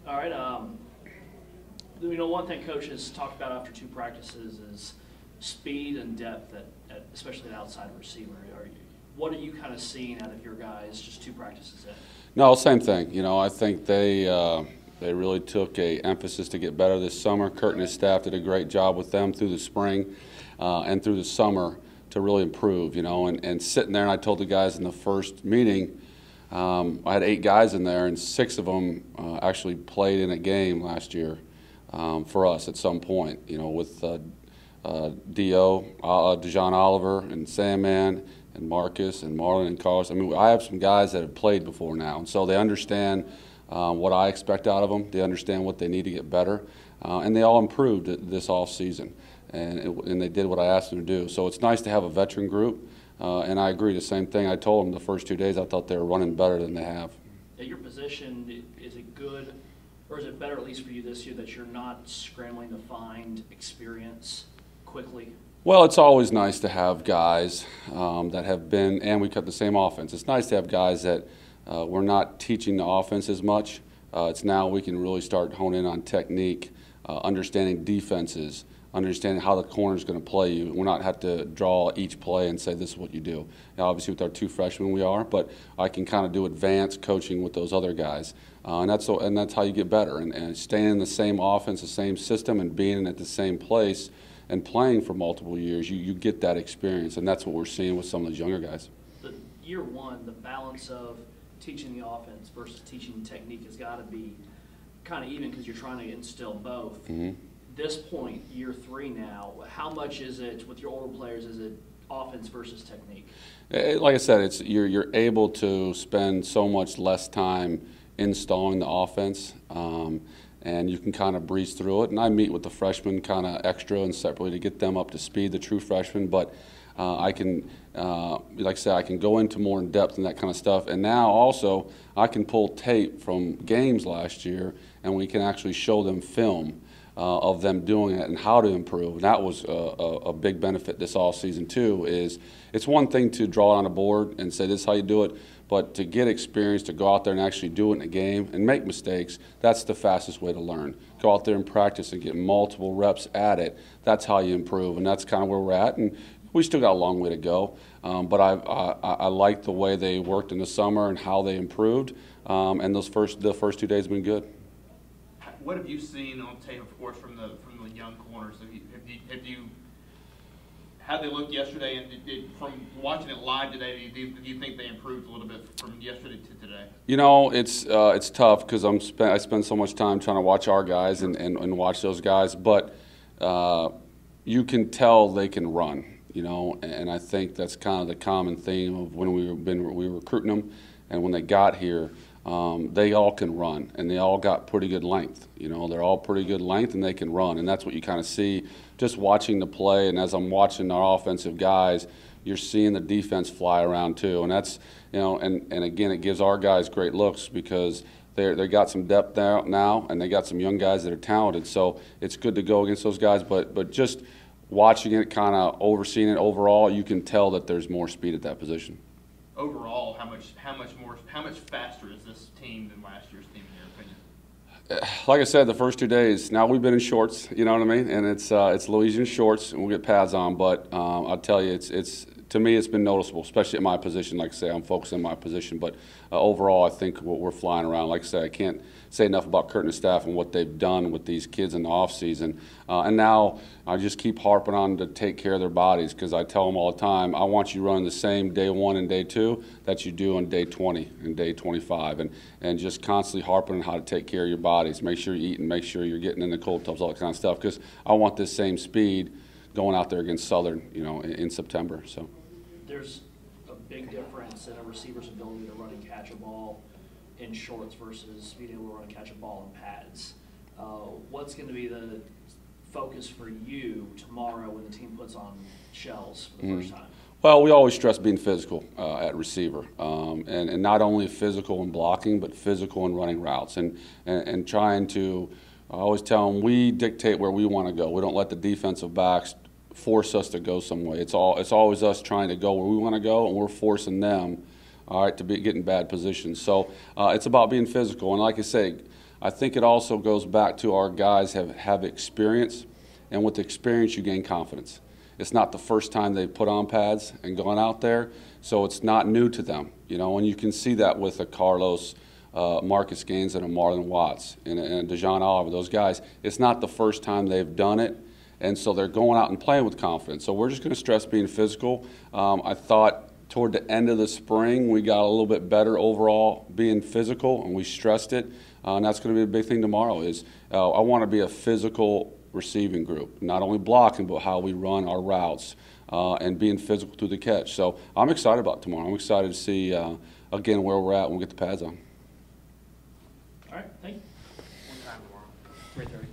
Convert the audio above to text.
All right. One thing coaches talked about after 2 practices is speed and depth, especially at outside receiver. What are you kind of seeing out of your guys just 2 practices in? No, same thing. I think they really took a emphasis to get better this summer. Kurt and his staff did a great job with them through the spring and through the summer to really improve. And sitting there, and I told the guys in the first meeting, I had 8 guys in there, and 6 of them actually played in a game last year for us at some point. With Dejon Oliver and Sandman and Marcus and Marlon and Carlos. I have some guys that have played before now, and so they understand what I expect out of them. They understand what they need to get better, and they all improved this off season, and they did what I asked them to do. So it's nice to have a veteran group, and I agree. The same thing I told them the first 2 days. I thought they were running better than they have. At your position, is it good, or is it better at least for you this year that you're not scrambling to find experience quickly? Well, it's always nice to have guys that have been, and we cut the same offense. It's nice to have guys that we're not teaching the offense as much. It's now we can really start honing in on technique, understanding defenses, understanding how the corner is going to play you. We're not have to draw each play and say this is what you do. Now, obviously, with our 2 freshmen we are, but I can kind of do advanced coaching with those other guys, and that's how you get better. And staying in the same offense, the same system, and being at the same place and playing for multiple years, you get that experience, and that's what we're seeing with some of those younger guys. The year 1, the balance of teaching the offense versus teaching technique has got to be kind of even because you're trying to instill both. Mm-hmm. This point, year 3 now, how much is it with your older players? Is it offense versus technique? Like I said, you're able to spend so much less time installing the offense. And you can kind of breeze through it. And I meet with the freshmen kind of extra and separately to get them up to speed, the true freshmen. But I can, like I said, I can go into more in depth and that kind of stuff. And now also I can pull tape from games last year, and we can actually show them film of them doing it and how to improve. And that was a big benefit this off season too. Is it's one thing to draw on a board and say this is how you do it. But to get experience, to go out there and actually do it in a game and make mistakes, that's the fastest way to learn. Go out there and practice and get multiple reps at it. That's how you improve, and that's kind of where we're at. And we still got a long way to go. But I like the way they worked in the summer and how they improved. And the first 2 days have been good. What have you seen on tape, of course, from the young corners? How they looked yesterday, and from watching it live today, do you think they improved a little bit from yesterday to today? It's tough because I spend so much time trying to watch our guys and watch those guys, but you can tell they can run, and I think that's kind of the common theme of when we were recruiting them, and when they got here, they all can run, and they all got pretty good length. They're all pretty good length, and they can run, and that's what you kind of see just watching the play. And as I'm watching our offensive guys, you're seeing the defense fly around too, and that's and again, it gives our guys great looks because they got some depth there now, and they got some young guys that are talented. So it's good to go against those guys, but just watching it, kind of overseeing it overall, you can tell that there's more speed at that position. Overall, how much faster is this team than last year's team in your opinion? Like I said, the first 2 days. Now we've been in shorts, you know what I mean, and it's Louisiana shorts, and we'll get pads on. But I'll tell you, it's to me, it's been noticeable, especially at my position. Like I say, I'm focused on my position, but overall, I think we're flying around. Like I say, I can't say enough about Kurt and his staff and what they've done with these kids in the off season. And now I just keep harping on to take care of their bodies because I tell them all the time, I want you running the same day 1 and day 2 that you do on day 20 and day 25, and just constantly harping on how to take care of your bodies. Make sure you're eating, make sure you're getting in the cold tubs, all that kind of stuff, because I want this same speed going out there against Southern, in September. So there's a big difference in a receiver's ability to run and catch a ball in shorts versus being able to run and catch a ball in pads. What's going to be the focus for you tomorrow when the team puts on shells for the first time? Well, we always stress being physical at receiver, and not only physical in blocking, but physical in running routes, and trying to. I always tell them we dictate where we want to go. We don't let the defensive backs force us to go some way. It's always us trying to go where we want to go, and we're forcing them all right, to get in bad positions. So it's about being physical. And like I say, I think it also goes back to our guys have experience, and with experience you gain confidence. It's not the first time they've put on pads and gone out there, so it's not new to them, you know, and you can see that with a Carlos, Marcus Gaines, and a Marlon Watts, and a DeJohn Oliver, those guys. It's not the first time they've done it, and so they're going out and playing with confidence. So we're just going to stress being physical. I thought toward the end of the spring we got a little bit better overall being physical, and we stressed it, and that's going to be a big thing tomorrow is I want to be a physical receiving group, not only blocking, but how we run our routes and being physical through the catch. So I'm excited about tomorrow. I'm excited to see, again, where we're at when we get the pads on. All right, thank you. 3:30.